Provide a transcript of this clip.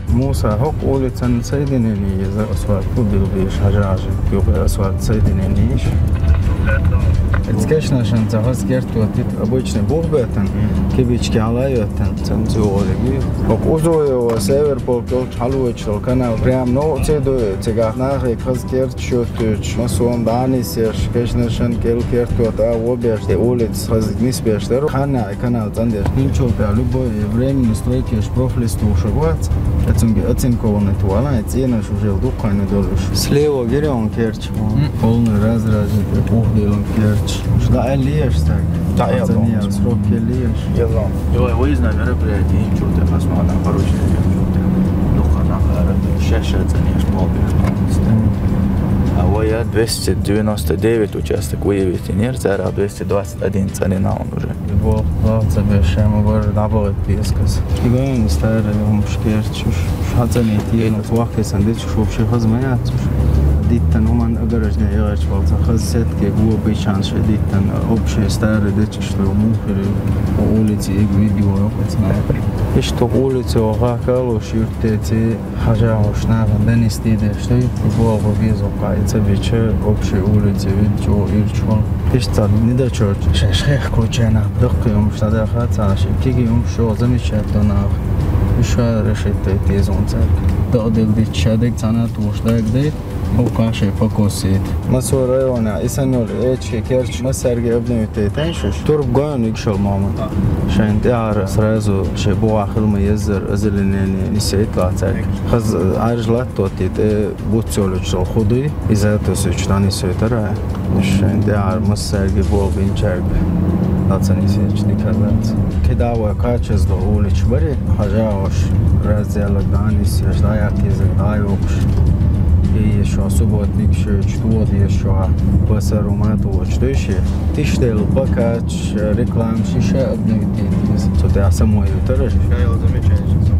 موسى هوك улица соединение из асфальт убил шажажи юг асфальт соединение. Это конечно же захаз герту обычный бухбетен кибички алайотен цензуры. Ок узоево север полкол халуечл канал прям но цедо цега нахи хазгерт шотуч масуам данисеш конечно же герту та обеш улиц хазгнис бештер хана канал тандер ничего любой времени стройки профлисту шагват оценкованы туала цена уже духайны долуш слева герон керч полный разраз угделом керч что алиеш так да я думаю срок алиеш я выездное мероприятие что-то посмотрим поручение духана шеша ценишь полбиш а я 299 участок выявить инерция, а 221 цена он уже. Его лавца бешем уже добавить пескас. Играем старые мушкерчуш. Хазани тиен твахи сандич шубши хазмаят. Диттан уман агарajne ягач болса хазсет ке гуа бешан шедиттан общий старый дечь что мухер улицы и видео опытно. И что улицы охакало шюртети хажаушна денистиде что его визока это вечер общей улицы видео ирчон. Пишта недочёт шех ключена дохком что да хаташи кигиум шо замечательно еще решить эти зонцы. Да делать чадек цана тушдаг дей Укаши покосит. Масур района исанул эчки керч масарги обнюйте теншуш. Турб гон икшал мама. Шайн тяр сразу шебу ахил мезер азеленени нисейт лацак. Хаз аржлат тотит буцолуч худы изатос учтани сетара. Шайн тяр масарги бол бинчарг. Лацанисеч никалат. Кедава качез до улич бари хажаош разделак данис ждаяк изгдайокш. Еще субботник что еще посерумат учтущий. Ты что покач реклам шиша обновить. Что ты самой утерешь? Я его замечаю, что